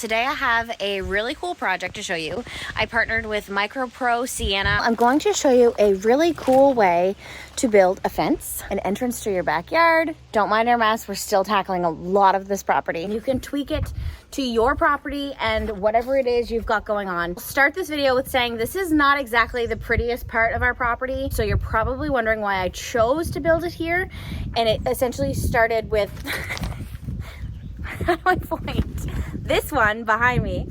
Today I have a really cool project to show you. I partnered with MicroPro Sienna. I'm going to show you a really cool way to build a fence, an entrance to your backyard. Don't mind our mess, we're still tackling a lot of this property. You can tweak it to your property and whatever it is you've got going on. I'll start this video with saying this is not exactly the prettiest part of our property, so you're probably wondering why I chose to build it here. And it essentially started with how do I point? This one behind me.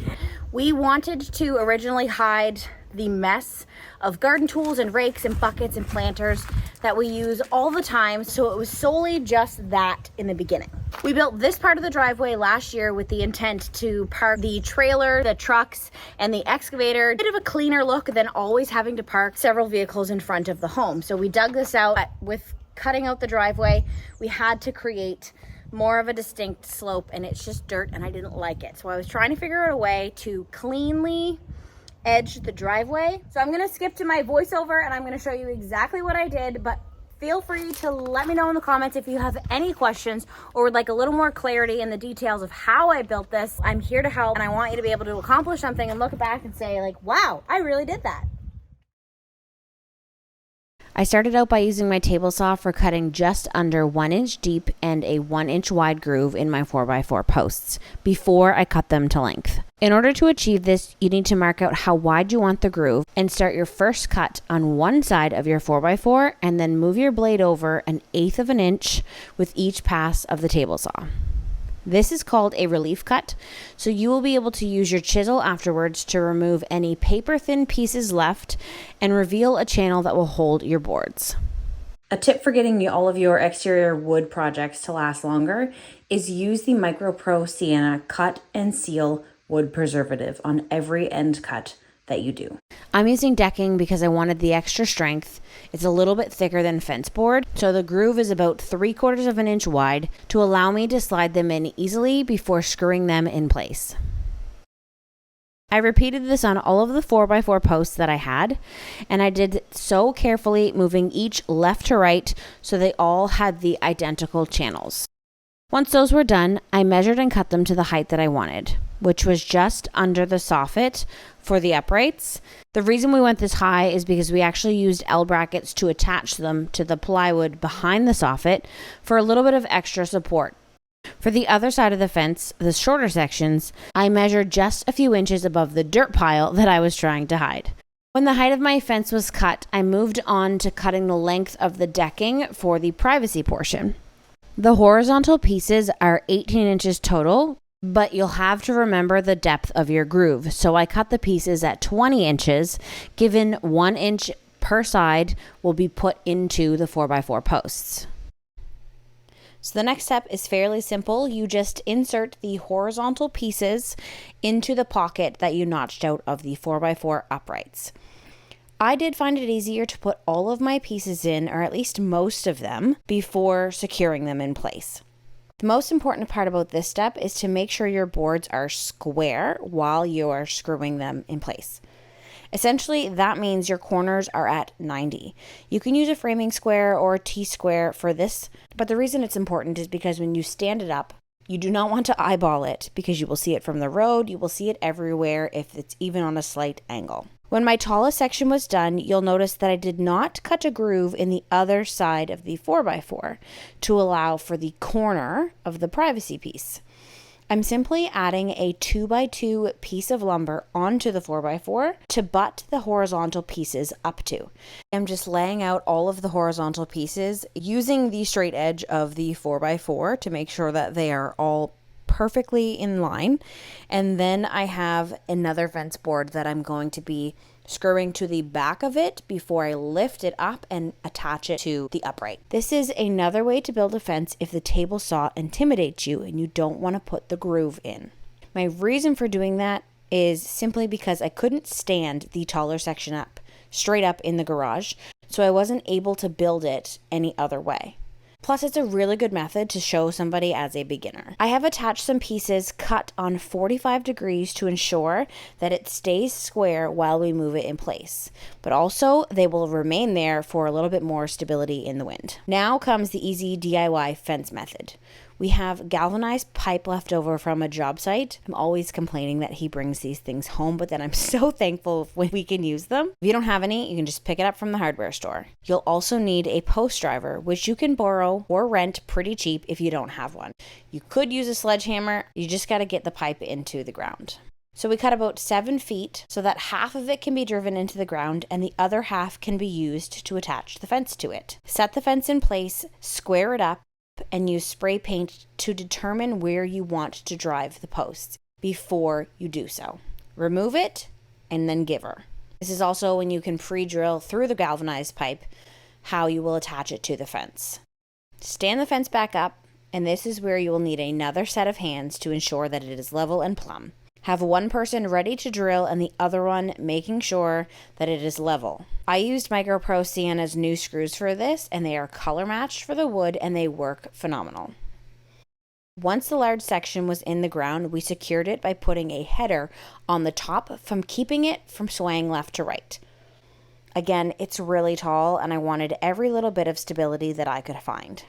We wanted to originally hide the mess of garden tools and rakes and buckets and planters that we use all the time, so it was solely just that in the beginning. We built this part of the driveway last year with the intent to park the trailer, the trucks, and the excavator. A bit of a cleaner look than always having to park several vehicles in front of the home. So we dug this out. With cutting out the driveway, we had to create more of a distinct slope, and it's just dirt and I didn't like it. So I was trying to figure out a way to cleanly edge the driveway. So I'm gonna skip to my voiceover and I'm gonna show you exactly what I did, but feel free to let me know in the comments if you have any questions or would like a little more clarity in the details of how I built this. I'm here to help, and I want you to be able to accomplish something and look back and say like, wow, I really did that. I started out by using my table saw for cutting just under 1 inch deep and a 1 inch wide groove in my 4x4 posts before I cut them to length. In order to achieve this, you need to mark out how wide you want the groove and start your first cut on one side of your 4x4 and then move your blade over 1/8 of an inch with each pass of the table saw. This is called a relief cut, so you will be able to use your chisel afterwards to remove any paper-thin pieces left and reveal a channel that will hold your boards. A tip for getting all of your exterior wood projects to last longer is use the MicroPro Sienna Cut and Seal Wood Preservative on every end cut that you do. I'm using decking because I wanted the extra strength. It's a little bit thicker than fence board, so the groove is about 3/4 of an inch wide to allow me to slide them in easily before screwing them in place. I repeated this on all of the 4x4 posts that I had, and I did so carefully, moving each left to right so they all had the identical channels. Once those were done, I measured and cut them to the height that I wanted, which was just under the soffit for the uprights. The reason we went this high is because we actually used L brackets to attach them to the plywood behind the soffit for a little bit of extra support. For the other side of the fence, the shorter sections, I measured just a few inches above the dirt pile that I was trying to hide. When the height of my fence was cut, I moved on to cutting the length of the decking for the privacy portion. The horizontal pieces are 18 inches total, but you'll have to remember the depth of your groove. So I cut the pieces at 20 inches, given 1 inch per side will be put into the 4x4 posts. So the next step is fairly simple. You just insert the horizontal pieces into the pocket that you notched out of the 4x4 uprights. I did find it easier to put all of my pieces in, or at least most of them, before securing them in place. The most important part about this step is to make sure your boards are square while you are screwing them in place. Essentially, that means your corners are at 90. You can use a framing square or a T-square for this, but the reason it's important is because when you stand it up, you do not want to eyeball it because you will see it from the road, you will see it everywhere if it's even on a slight angle. When my tallest section was done, you'll notice that I did not cut a groove in the other side of the 4x4 to allow for the corner of the privacy piece. I'm simply adding a 2x2 piece of lumber onto the 4x4 to butt the horizontal pieces up to. I'm just laying out all of the horizontal pieces using the straight edge of the 4x4 to make sure that they are all perfectly in line. And then I have another fence board that I'm going to be screwing to the back of it before I lift it up and attach it to the upright. This is another way to build a fence if the table saw intimidates you and you don't want to put the groove in. My reason for doing that is simply because I couldn't stand the taller section up straight up in the garage, so I wasn't able to build it any other way. Plus, it's a really good method to show somebody as a beginner. I have attached some pieces cut on 45 degrees to ensure that it stays square while we move it in place, but also they will remain there for a little bit more stability in the wind. Now comes the easy DIY fence method. We have galvanized pipe left over from a job site. I'm always complaining that he brings these things home, but then I'm so thankful when we can use them. If you don't have any, you can just pick it up from the hardware store. You'll also need a post driver, which you can borrow or rent pretty cheap if you don't have one. You could use a sledgehammer. You just got to get the pipe into the ground. So we cut about 7 feet so that half of it can be driven into the ground and the other half can be used to attach the fence to it. Set the fence in place, square it up, and use spray paint to determine where you want to drive the posts before you do so. Remove it and then give her. This is also when you can pre-drill through the galvanized pipe how you will attach it to the fence. Stand the fence back up, and this is where you will need another set of hands to ensure that it is level and plumb. Have one person ready to drill and the other one making sure that it is level. I used MicroPro Sienna's new screws for this, and they are color matched for the wood and they work phenomenal. Once the large section was in the ground, we secured it by putting a header on the top from keeping it from swaying left to right. Again, it's really tall and I wanted every little bit of stability that I could find.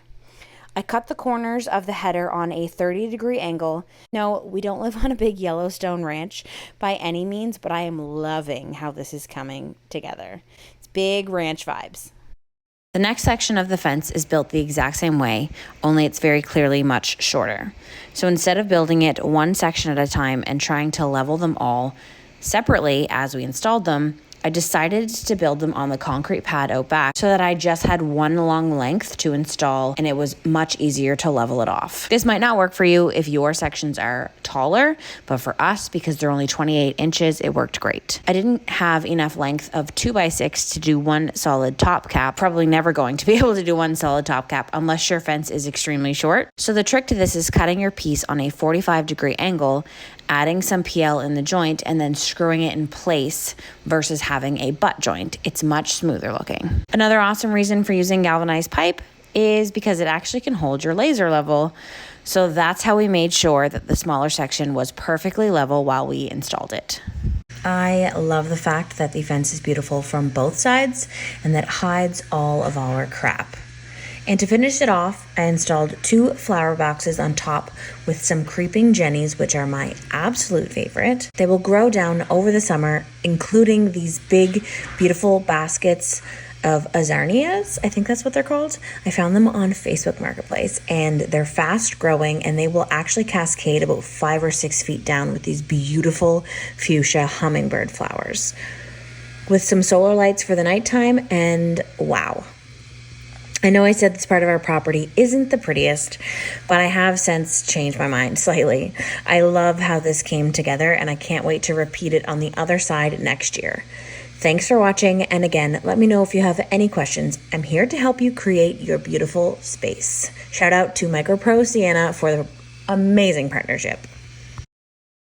I cut the corners of the header on a 30-degree angle. No, we don't live on a big Yellowstone ranch by any means, but I am loving how this is coming together. It's big ranch vibes. The next section of the fence is built the exact same way, only it's very clearly much shorter. So instead of building it one section at a time and trying to level them all separately as we installed them, I decided to build them on the concrete pad out back so that I just had one long length to install and it was much easier to level it off. This might not work for you if your sections are taller, but for us, because they're only 28 inches, it worked great. I didn't have enough length of 2x6 to do one solid top cap. Probably never going to be able to do one solid top cap unless your fence is extremely short. So the trick to this is cutting your piece on a 45-degree angle, adding some PL in the joint, and then screwing it in place versus having a butt joint. It's much smoother looking. Another awesome reason for using galvanized pipe is because it actually can hold your laser level. So that's how we made sure that the smaller section was perfectly level while we installed it. I love the fact that the fence is beautiful from both sides and that it hides all of our crap. And to finish it off, I installed 2 flower boxes on top with some creeping jennies, which are my absolute favorite. They will grow down over the summer, including these big, beautiful baskets of azarnias. I think that's what they're called. I found them on Facebook Marketplace, and they're fast growing, and they will actually cascade about 5 or 6 feet down with these beautiful fuchsia hummingbird flowers. With some solar lights for the nighttime, and wow. I know I said this part of our property isn't the prettiest, but I have since changed my mind slightly. I love how this came together, and I can't wait to repeat it on the other side next year. Thanks for watching, and again, let me know if you have any questions. I'm here to help you create your beautiful space. Shout out to MicroPro Sienna for the amazing partnership.